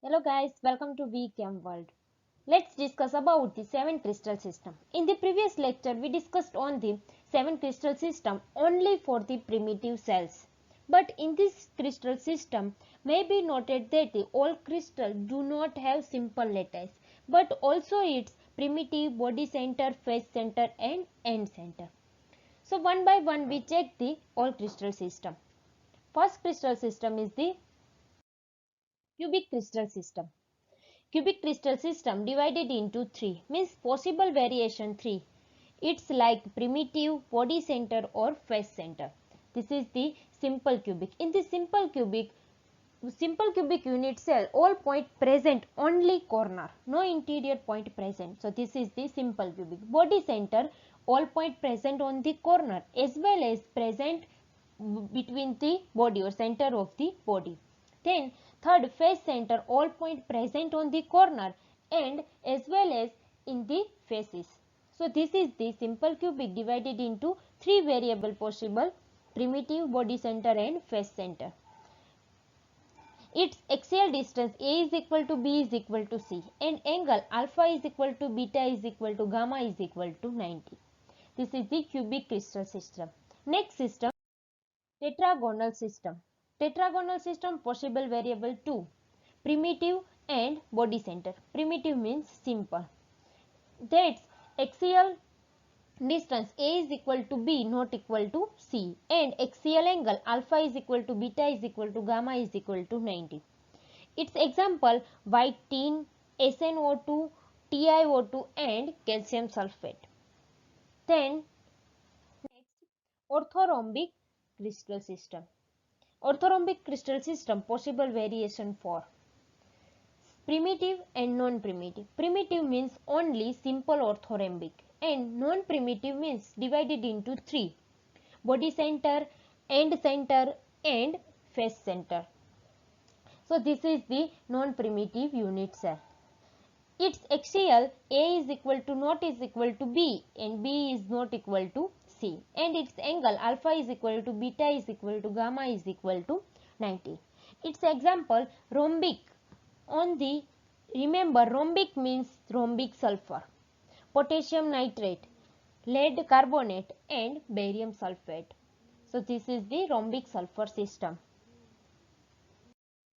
Hello guys, welcome to VChem World. Let's discuss about the 7 crystal system. In the previous lecture, we discussed on the 7 crystal system only for the primitive cells. But in this crystal system, may be noted that the all crystals do not have simple lattice, but also its primitive body center, face center and end center. So one by one we check the all crystal system. First crystal system is the cubic crystal system. Cubic crystal system divided into 3 means possible variation 3. It's like primitive, body center or face center. This is the simple cubic. In the simple cubic unit cell, all point present only corner, no interior point present. So this is the simple cubic. Body center, all point present on the corner as well as present between the body or center of the body. Then third, face center, all point present on the corner and as well as in the faces. So this is the simple cubic divided into 3 variable possible: primitive, body center and face center. Its axial distance A is equal to B is equal to C and angle alpha is equal to beta is equal to gamma is equal to 90. This is the cubic crystal system. Next system, tetragonal system. Tetragonal system possible variable 2, primitive and body center. Primitive means simple. That's axial distance A is equal to B not equal to C and axial angle alpha is equal to beta is equal to gamma is equal to 90. Its example white tin, SnO2, TiO2 and calcium sulfate. Then next, orthorhombic crystal system. Orthorhombic crystal system possible variation for primitive and non-primitive. Primitive means only simple orthorhombic and non-primitive means divided into 3: body center, end center and face center. So this is the non-primitive unit cell. Its axial A is equal to not is equal to B and B is not equal to C and its angle alpha is equal to beta is equal to gamma is equal to 90. Its example rhombic. On the remember rhombic means rhombic sulfur, potassium nitrate, lead carbonate and barium sulfate. So this is the rhombic sulfur system.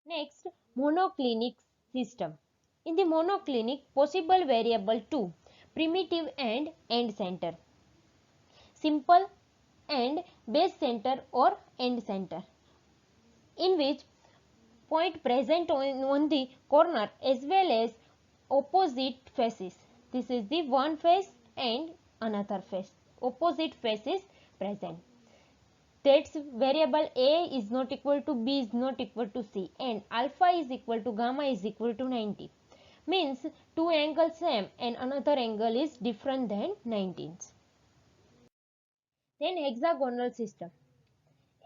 Next, monoclinic system. In the monoclinic, possible variable 2, primitive and end center, simple and base center or end center, in which point present on the corner as well as opposite faces. This is the one face and another face. Opposite faces present. That's variable A is not equal to B is not equal to C and alpha is equal to gamma is equal to 90. Means two angles same and another angle is different than 19. Then hexagonal system.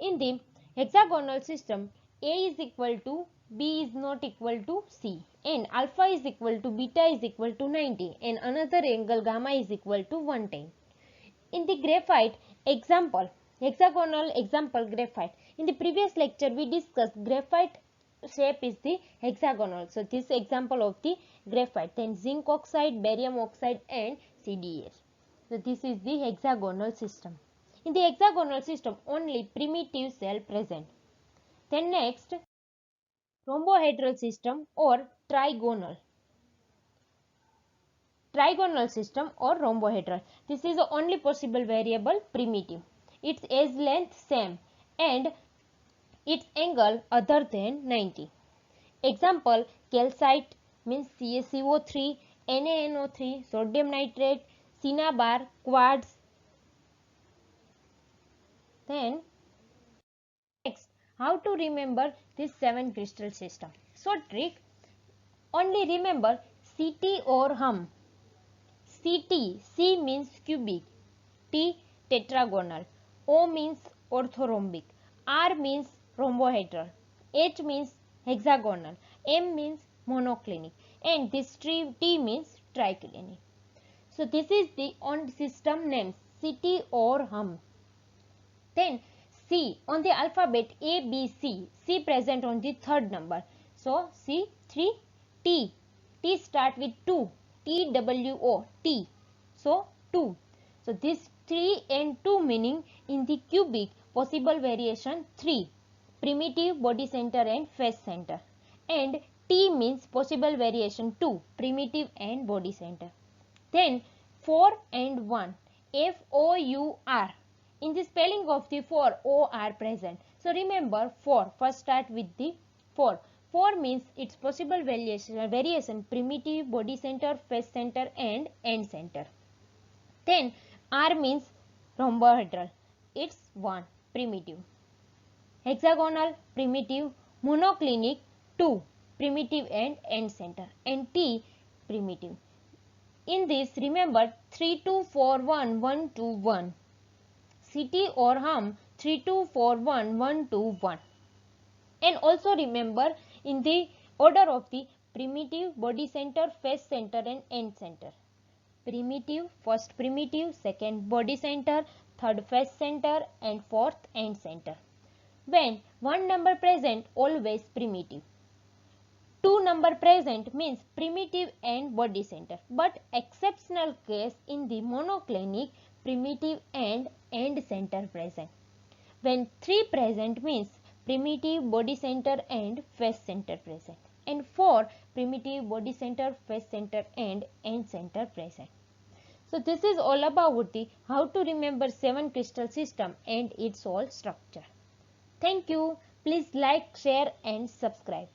In the hexagonal system, A is equal to B is not equal to C and alpha is equal to beta is equal to 90 and another angle gamma is equal to 110. In the graphite example, hexagonal example graphite. In the previous lecture we discussed graphite shape is the hexagonal. So this example of the graphite. Then zinc oxide, barium oxide and CdS. So this is the hexagonal system. In the hexagonal system only primitive cell present. Then next, rhombohedral system or trigonal. Trigonal system or rhombohedral. This is the only possible variable primitive. Its edge length same and its angle other than 90. Example calcite means CaCO3, NaNO3, sodium nitrate, cinnabar, quartz. Then next, how to remember this 7 crystal system? So trick, only remember CT or hum. CT, C means cubic, T tetragonal, O means orthorhombic, R means rhombohedral, H means hexagonal, M means monoclinic and this T means triclinic. So this is the on system names CT or hum. Then C on the alphabet A, B, C, C present on the third number. So C 3 T. T start with 2. TWO. T. So 2. So this 3 and 2 meaning in the cubic possible variation 3. Primitive, body center and face center. And T means possible variation 2. Primitive and body center. Then 4 and 1. FOUR. In the spelling of the 4, O are present. So remember 4. First start with the 4. 4 means its possible variation primitive, body center, face center and end center. Then R means rhombohedral. It's 1. Primitive. Hexagonal, primitive. Monoclinic, 2. Primitive and end center. And T, primitive. In this, remember 3, 2, 4, 1, 1, 2, 1. CT or hum 3, 2, 4, 1, 1, 2, 1. And also remember in the order of the primitive, body center, face center and end center. Primitive, first primitive, second body center, third face center and fourth end center. When one number present, always primitive. 2 number present means primitive and body center, but exceptional case in the monoclinic, primitive and end center present. When 3 present means primitive, body center and face center present, and 4 primitive, body center, face center and end center present. So this is all about the how to remember 7 crystal system and its all structure. Thank you. Please like, share and subscribe.